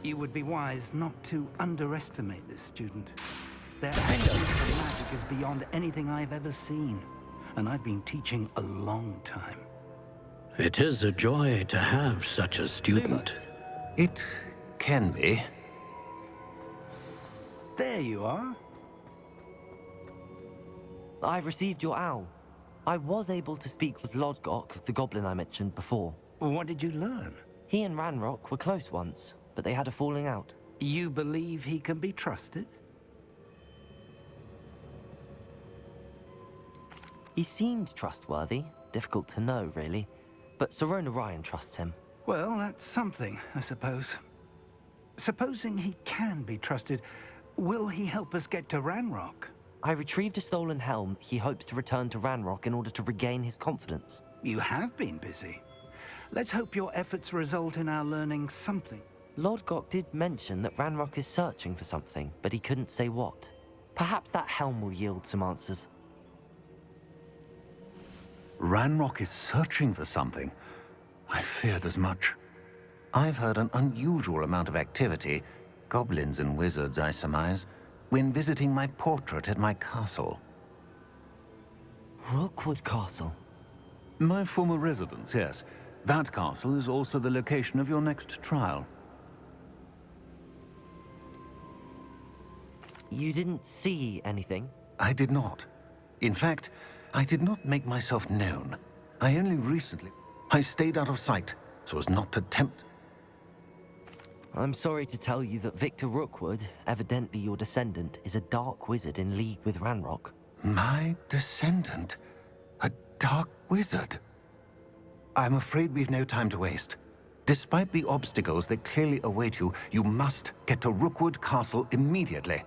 You would be wise not to underestimate this student. Their access to magic is beyond anything I've ever seen, and I've been teaching a long time. It is a joy to have such a student. It can be. There you are. I received your owl. I was able to speak with Lodgok, the goblin I mentioned before. What did you learn? He and Ranrock were close once, but they had a falling out. You believe he can be trusted? He seemed trustworthy. Difficult to know, really. But Sirona Ryan trusts him. Well, that's something, I suppose. Supposing he can be trusted, will he help us get to Ranrock? I retrieved a stolen helm. He hopes to return to Ranrock in order to regain his confidence. You have been busy. Let's hope your efforts result in our learning something. Lodgok did mention that Ranrock is searching for something, but he couldn't say what. Perhaps that helm will yield some answers. Ranrock is searching for something. I feared as much. I've heard an unusual amount of activity, goblins and wizards, I surmise, when visiting my portrait at my castle. Rookwood Castle? My former residence, yes. That castle is also the location of your next trial. You didn't see anything? I did not. In fact, I did not make myself known. I stayed out of sight, so as not to tempt. I'm sorry to tell you that Victor Rookwood, evidently your descendant, is a dark wizard in league with Ranrock. My descendant? A dark wizard? I'm afraid we've no time to waste. Despite the obstacles that clearly await you, you must get to Rookwood Castle immediately.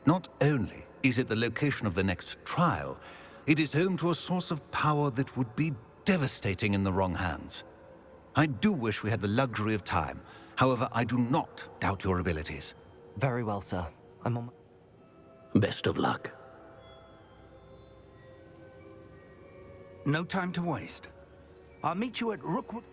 Not only is it the location of the next trial, it is home to a source of power that would be devastating in the wrong hands. I do wish we had the luxury of time. However, I do not doubt your abilities. Very well, sir. I'm on Best of luck. No time to waste. I'll meet you at Rookwood.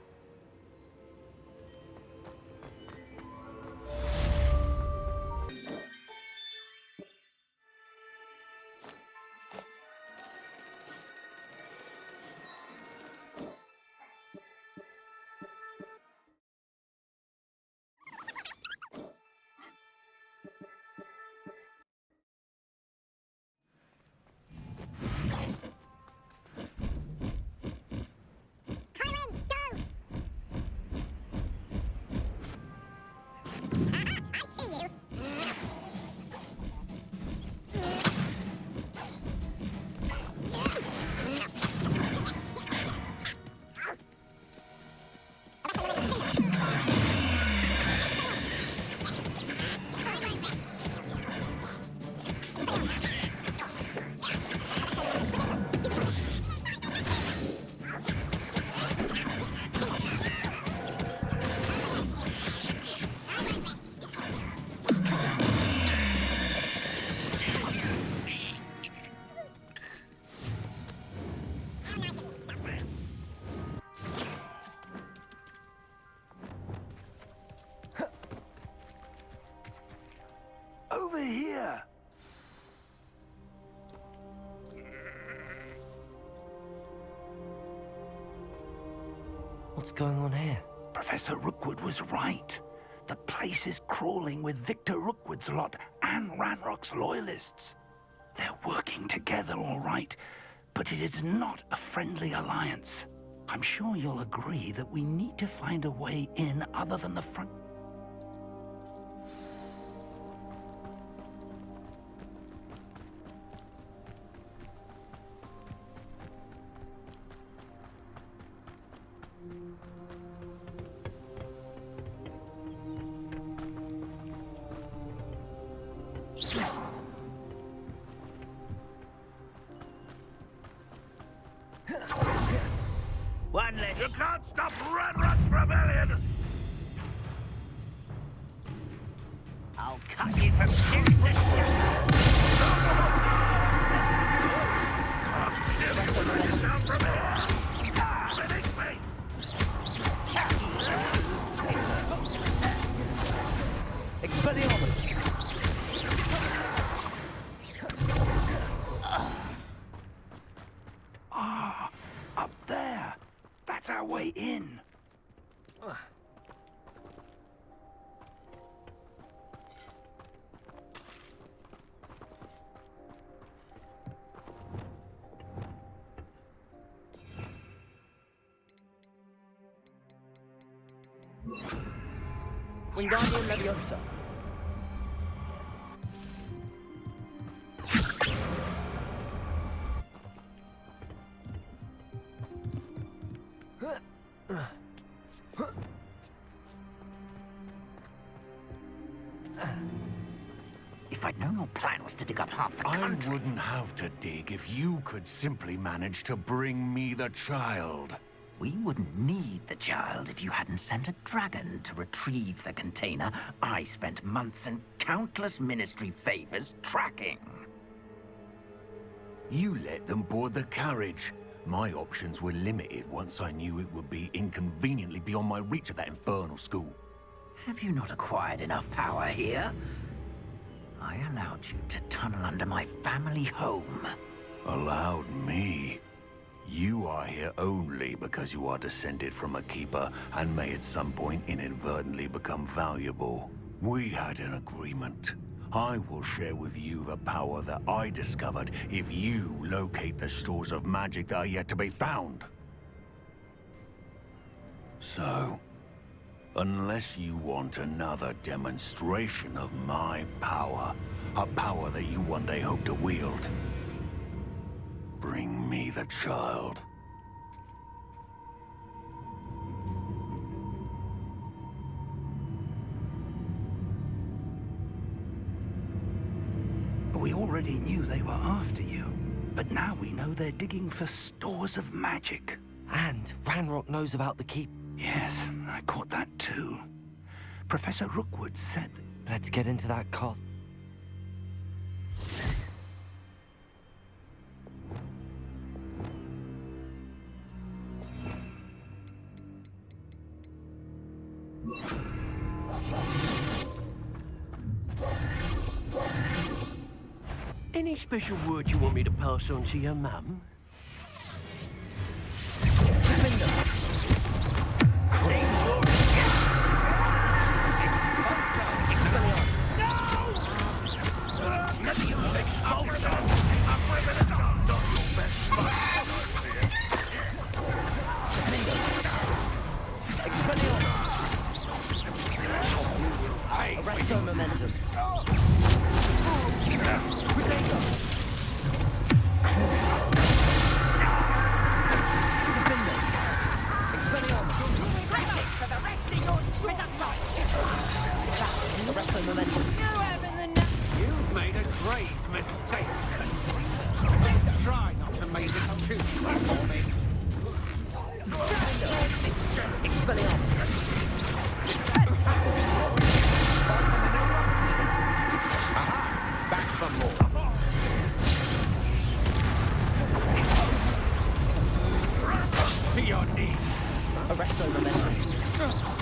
Over here! What's going on here? Professor Rookwood was right. The place is crawling with Victor Rookwood's lot and Ranrock's loyalists. They're working together, all right, but it is not a friendly alliance. I'm sure you'll agree that we need to find a way in other than the front. One less. You can't stop Ranrock's rebellion! I'll cut you from ships to ships. Down from here! Finish me! Expelliarmus! Up there. That's our way in. Wingardium Leviosa. If I'd known your plan was to dig up half the I country... wouldn't have to dig if you could simply manage to bring me the child. We wouldn't need the child if you hadn't sent a dragon to retrieve the container I spent months and countless ministry favors tracking. You let them board the carriage. My options were limited once I knew it would be inconveniently beyond my reach at that infernal school. Have you not acquired enough power here? I allowed you to tunnel under my family home. Allowed me? You are here only because you are descended from a keeper and may at some point inadvertently become valuable. We had an agreement. I will share with you the power that I discovered if you locate the stores of magic that are yet to be found. So, unless you want another demonstration of my power, a power that you one day hope to wield, bring me the child. We already knew they were after you, but now we know they're digging for stores of magic. And Ranrock knows about the keep. Yes, I caught that too. Professor Rookwood said... Let's get into that cot. Any special word you want me to pass on to your mum? Arresto momentum. Arresto momentum. You've made a grave mistake, country. Try not to make it too tough for me. Expelliarmus. Back for more. To your knees. Arresto momentum.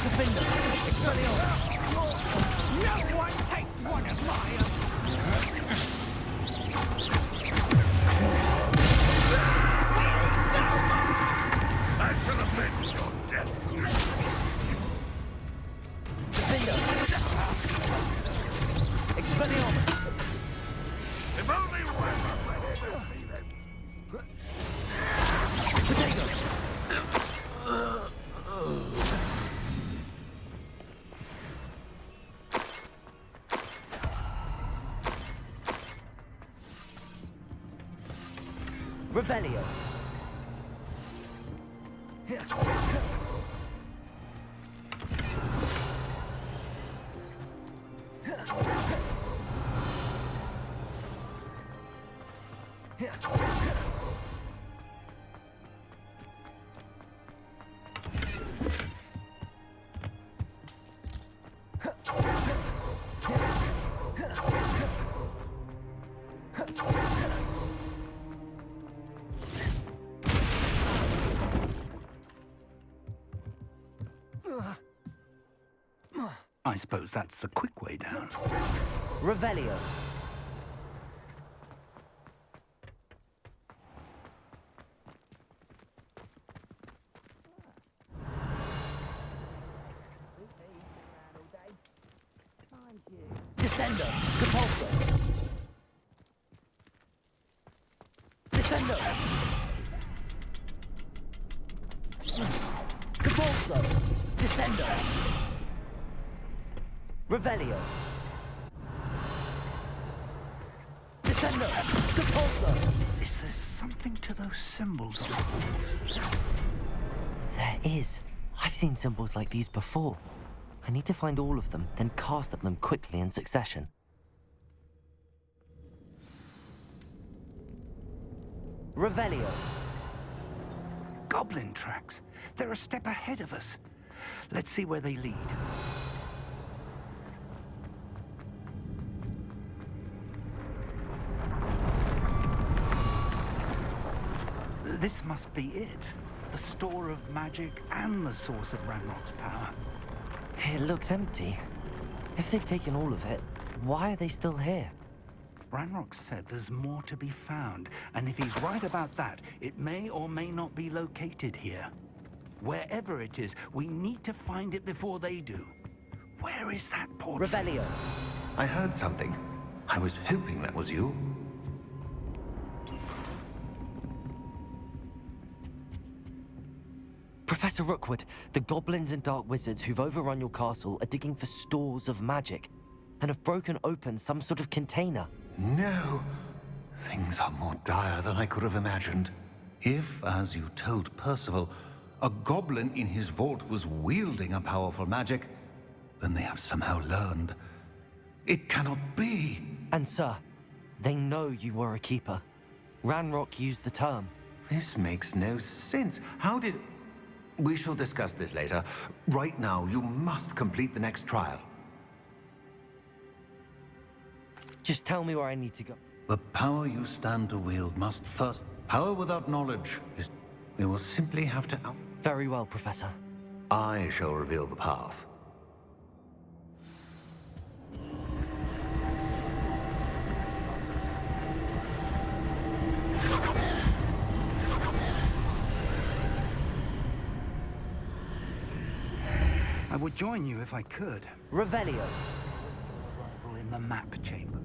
Defender. Expelliarmus. No one takes one of mine. I shall avenge your death. Defender. Expelliarmus. If only one of them. Potato. Revelio. I I suppose that's the quick way down. Revelio. Descendo. Capulso. Descendo. Capulso. Descendo. Revelio. Descendo. Capulso. Is there something to those symbols? There is. I've seen symbols like these before. I need to find all of them, then cast at them quickly in succession. Revelio. Goblin tracks. They're a step ahead of us. Let's see where they lead. This must be it. The store of magic and the source of Ranrock's power. It looks empty. If they've taken all of it, why are they still here? Ranrock said there's more to be found, and if he's right about that, it may or may not be located here. Wherever it is, we need to find it before they do. Where is that portrait? Revelio. I heard something. I was hoping that was you. Professor Rookwood, the goblins and dark wizards who've overrun your castle are digging for stores of magic and have broken open some sort of container. No. Things are more dire than I could have imagined. If, as you told Percival, a goblin in his vault was wielding a powerful magic, then they have somehow learned. It cannot be. And sir, they know you were a keeper. Ranrock used the term. This makes no sense. How did... We shall discuss this later. Right now, you must complete the next trial. Just tell me where I need to go. The power you stand to wield must first... Power without knowledge is... We will simply have to... Very well, Professor. I shall reveal the path. I would join you if I could. Revelio. In the map chamber.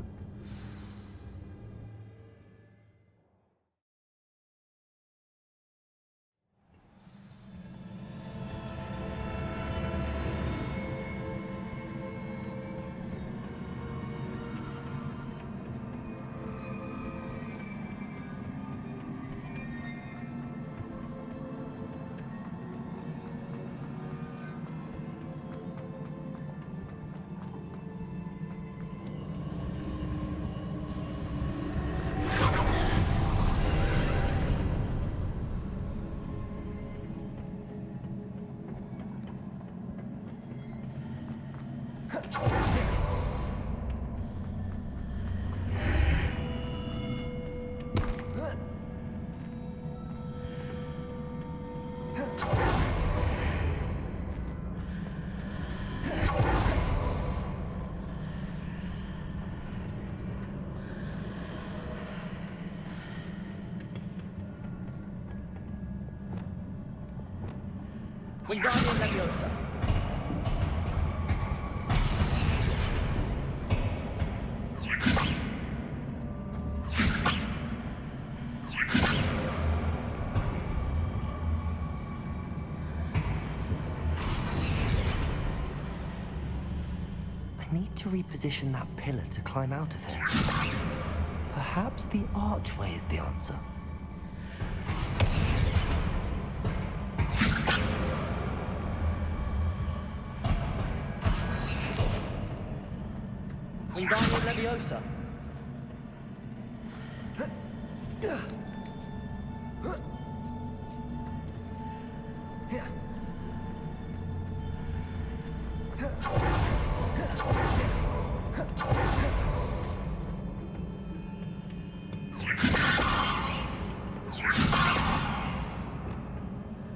Wingardium Leviosa. I need to reposition that pillar to climb out of here. Perhaps the archway is the answer. Wingardium Leviosa.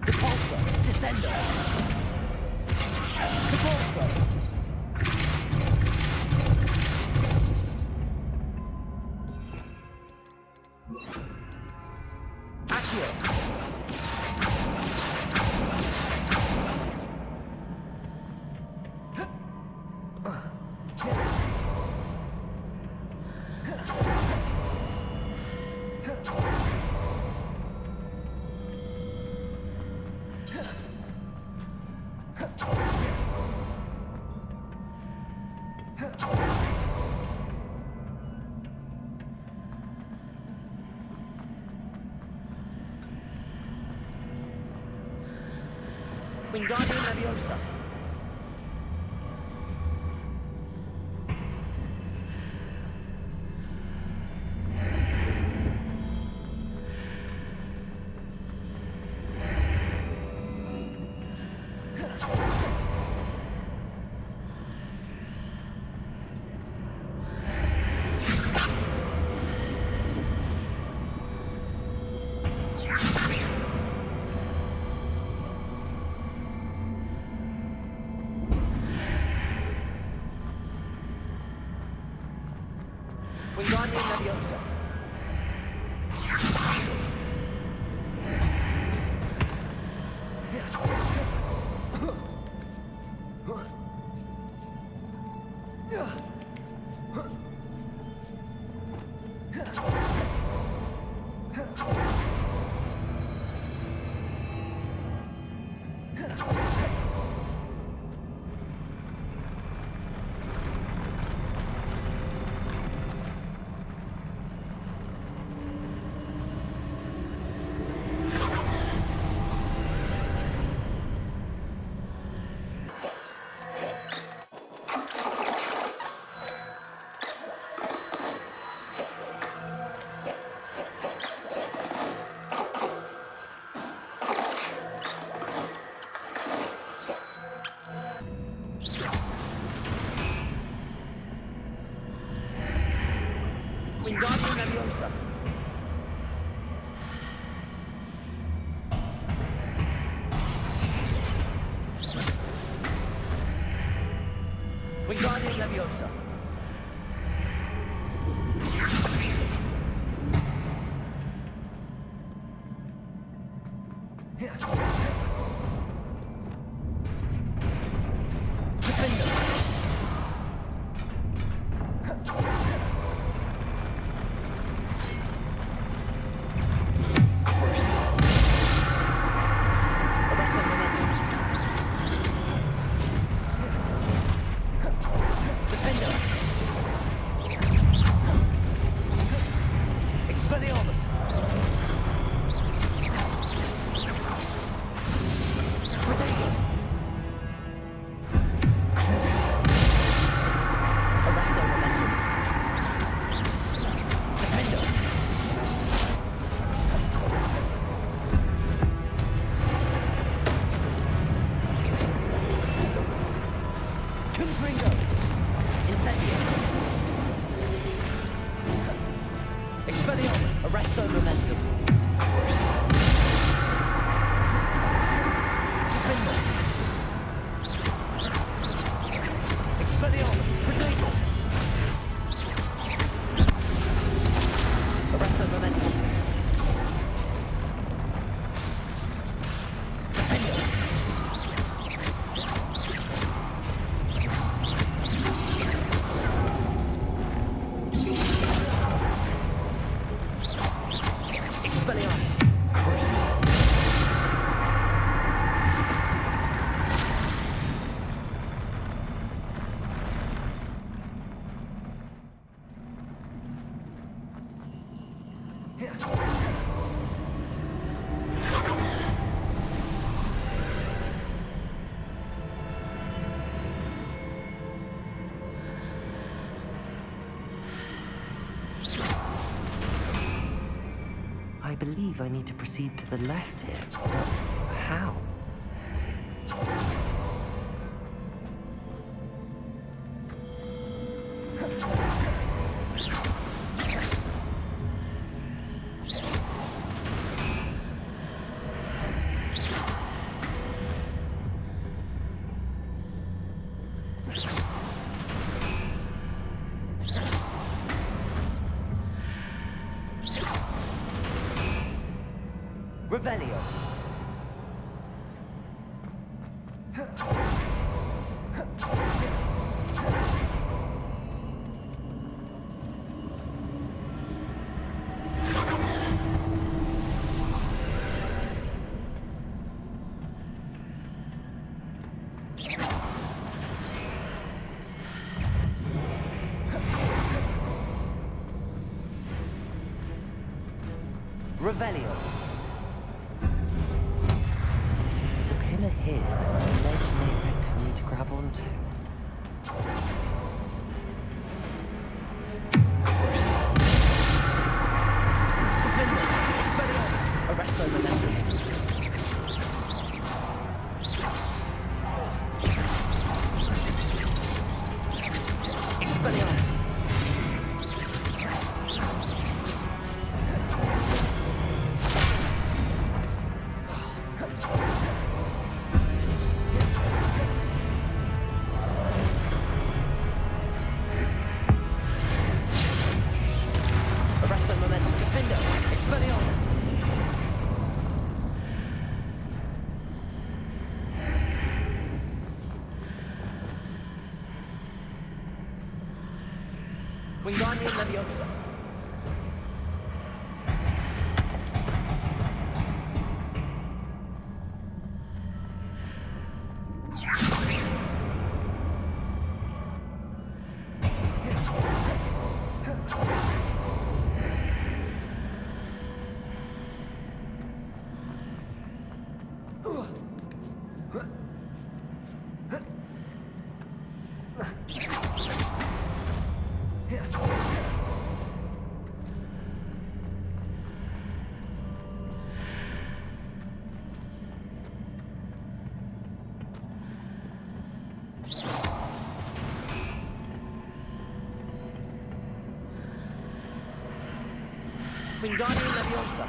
Depulso. Descendo. Depulso. Wingardium Leviosa. Wingardium Leviosa. Wingardium Leviosa. Wingardium Leviosa. Arresto momentum. Expelliarmus. Protego. Arresto momentum. Expelliarmus. I believe I need to proceed to the left here, but how? Revelio. Revelio. There's a pillar here, but no ledge near it for me to grab onto. Arrest their momentum. Expelliarmus. Arrest their momentum. Defender. Expelliarmus. Wingardium Leviosa. Wingardium Leviosa.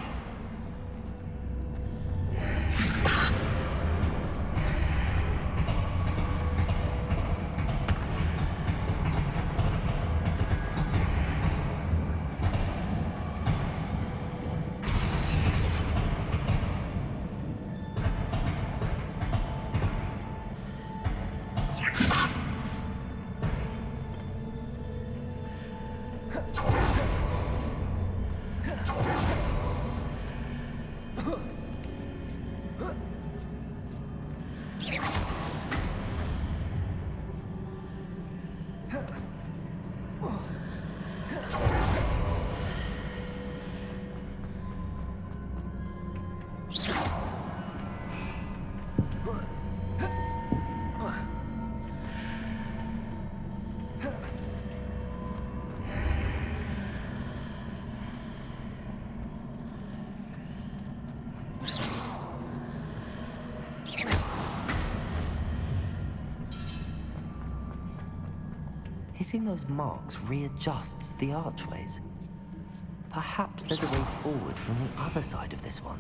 Hitting those marks readjusts the archways. Perhaps there's a way forward from the other side of this one.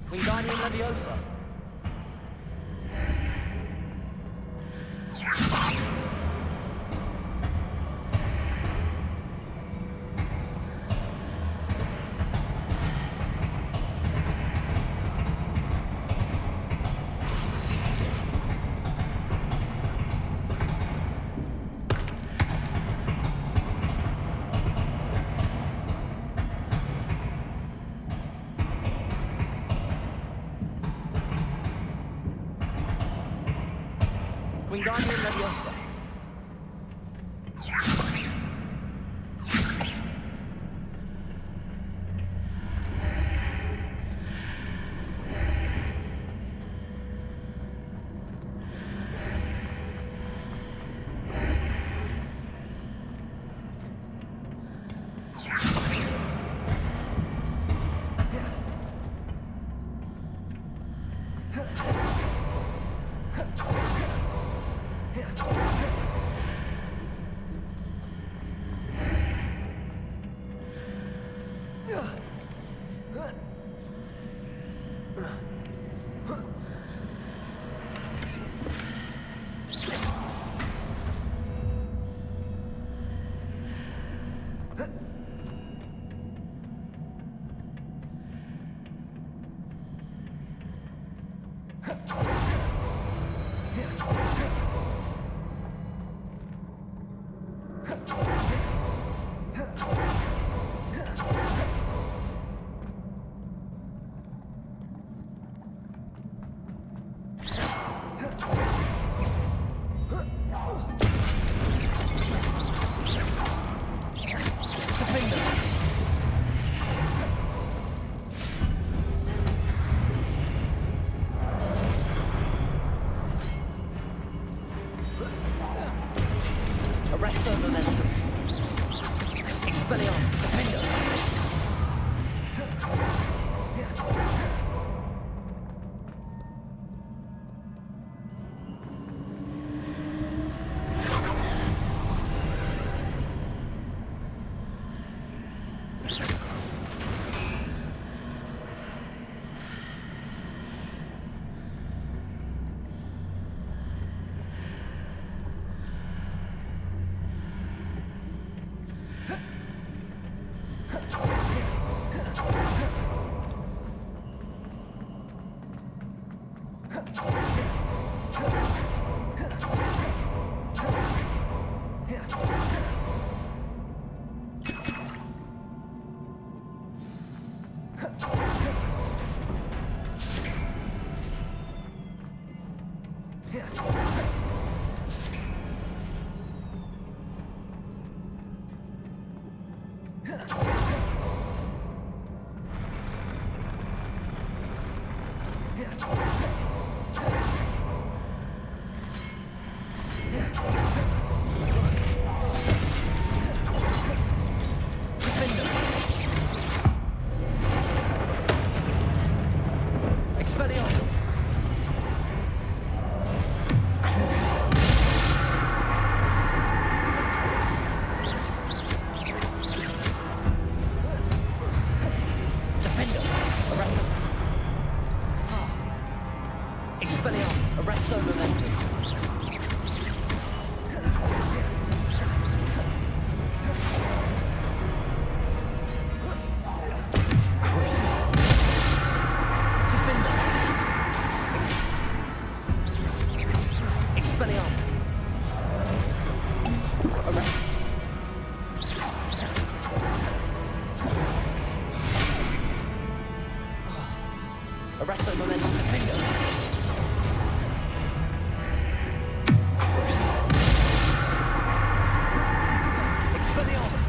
Wingardium Leviosa. Wingardium Leviosa. Yeah. Arresto momentum. Expelliarmus. Defender. Arresto momentum. Expelliarmus. Arresto momentum. Defender. Expelliarmus. Arresto momentum. Defender. Expelliarmus.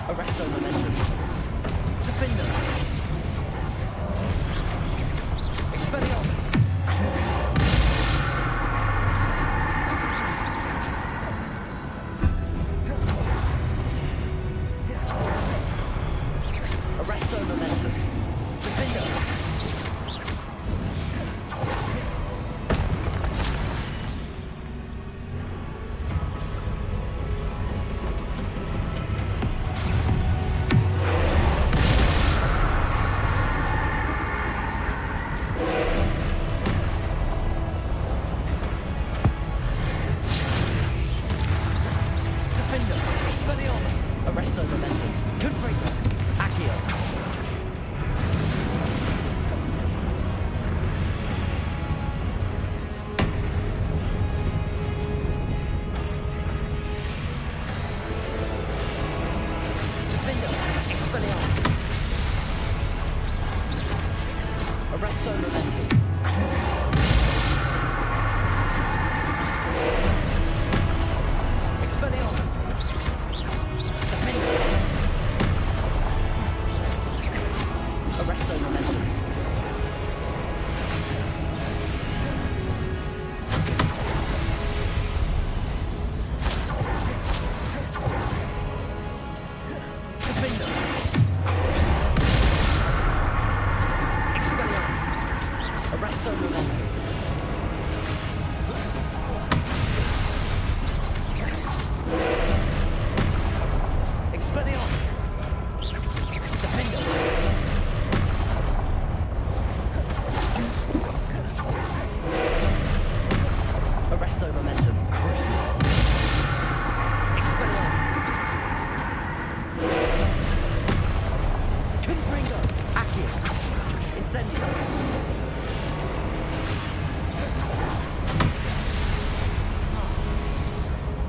Arresto momentum. Defender. Defender. Expelliarmus. Arresto momentum. Confringo. Accio. Defender. Expelliarmus. Arresto momentum. Expelliarmus. Defender. Arresto momentum. Defender. Expelliarmus. Arresto momentum. Expelliarmus. Defender. Arresto momentum. Expelliarmus. Confringo. Accio. Incendio.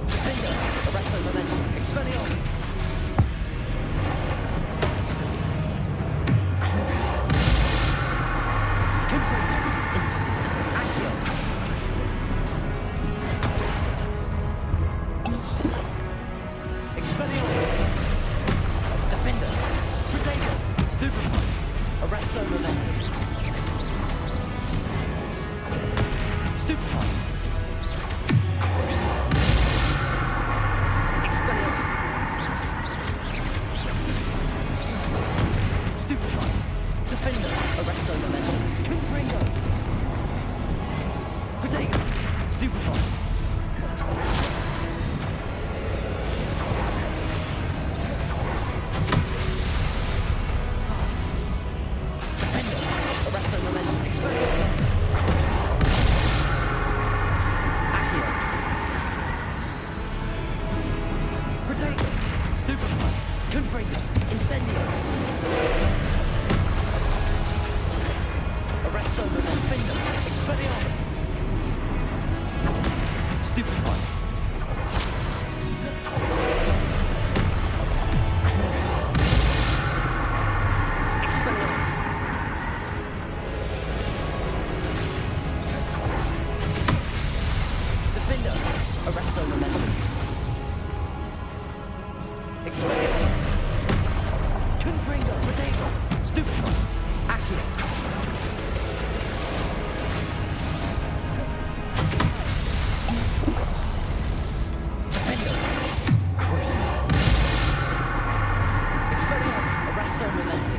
Defender. Arresto momentum. Expelliarmus. Confringo. Incendio. Accio. Expelliarmus. Defender. Protego. Stupefy. Arresto momentum. Stupefy. Crucial. Expelliarmus. Stupefy. Defender. Arresto momentum. Confringo. Protego. Stupefy. Defender. Arresto momentum. Expelliarmus. Crucial. Accio. Protego. Stupefy. Confringo. Incendio. Arresto momentum. Defender. Expelliarmus. Stupefy. Crucial. Expelliarmus. Defender. Arresto momentum. Expelliarmus. Confringo. Protego. Stupefy. Accio. Defender. Crucial. Expelliarmus. Arresto momentum.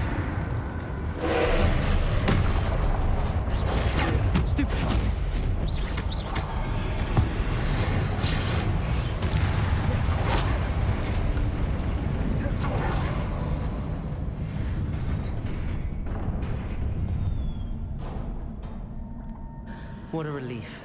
Stupefy. What a relief.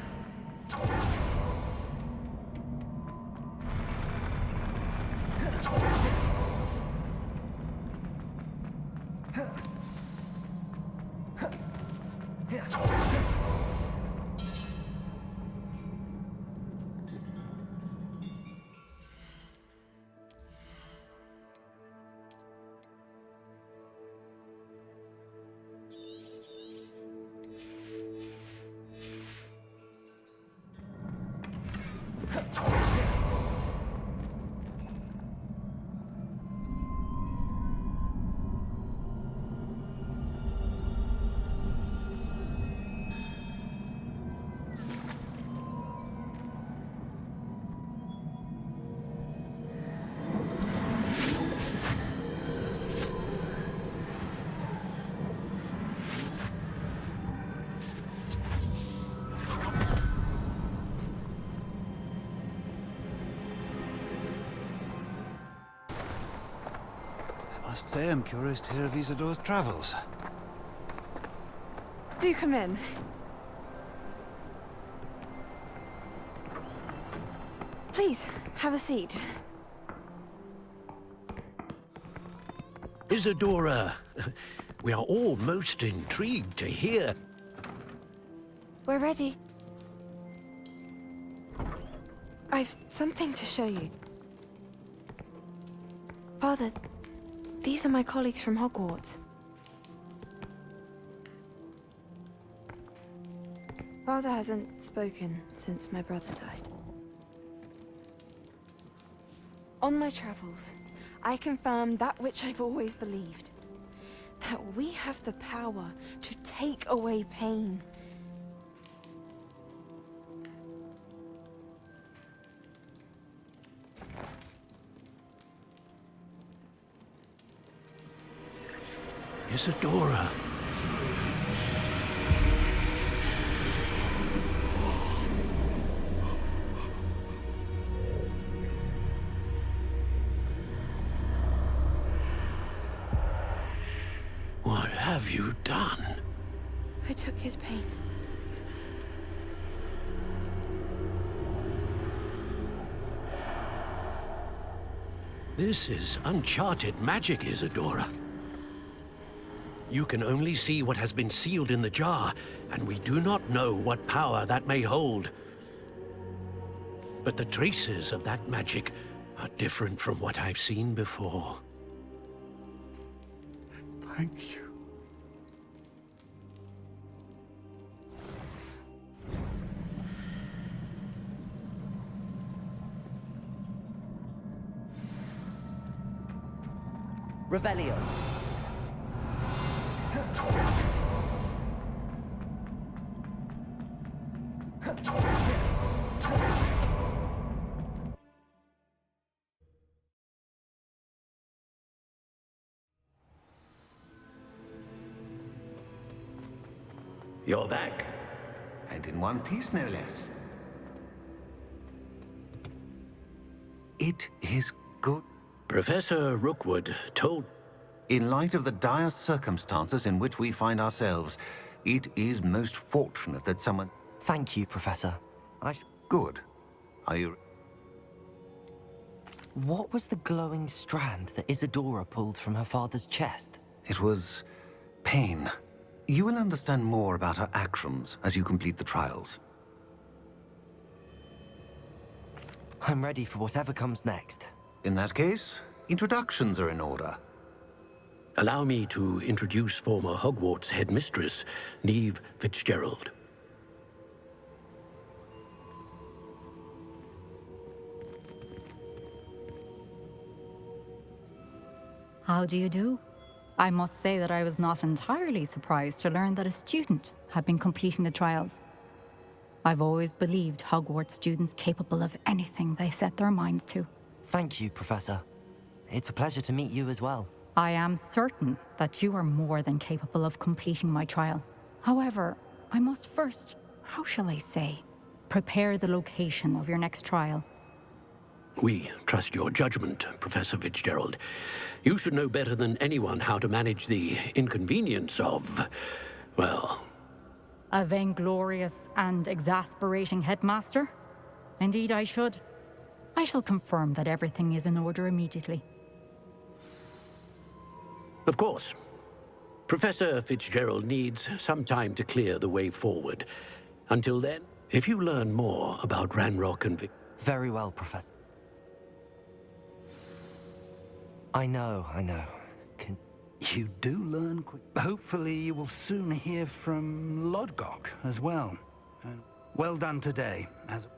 Must say I'm curious to hear of Isadore's travels. Do come in. Please, have a seat. Isadora, we are all most intrigued to hear. We're ready. I've something to show you. Father, these are my colleagues from Hogwarts. Father hasn't spoken since my brother died. On my travels, I confirmed that which I've always believed. That we have the power to take away pain. Isadora. What have you done? I took his pain. This is uncharted magic, Isadora. You can only see what has been sealed in the jar, and we do not know what power that may hold. But the traces of that magic are different from what I've seen before. Thank you. Revelio. You're back. And in one piece, no less. It is good. Professor Rookwood told... In light of the dire circumstances in which we find ourselves, it is most fortunate that someone... Thank you, Professor. Good. Are you... What was the glowing strand that Isadora pulled from her father's chest? It was... pain. You will understand more about her actions as you complete the trials. I'm ready for whatever comes next. In that case, introductions are in order. Allow me to introduce former Hogwarts headmistress, Neve Fitzgerald. How do you do? I must say that I was not entirely surprised to learn that a student had been completing the trials. I've always believed Hogwarts students capable of anything they set their minds to. Thank you, Professor. It's a pleasure to meet you as well. I am certain that you are more than capable of completing my trial. However, I must first, how shall I say, prepare the location of your next trial. We trust your judgment, Professor Fitzgerald. You should know better than anyone how to manage the inconvenience of, well... A vainglorious and exasperating headmaster? Indeed, I should. I shall confirm that everything is in order immediately. Of course. Professor Fitzgerald needs some time to clear the way forward. Until then, if you learn more about Ranrock and Vic... Very well, Professor. I know. You do learn quick. Hopefully you will soon hear from Lodgok as well. Well done today, as...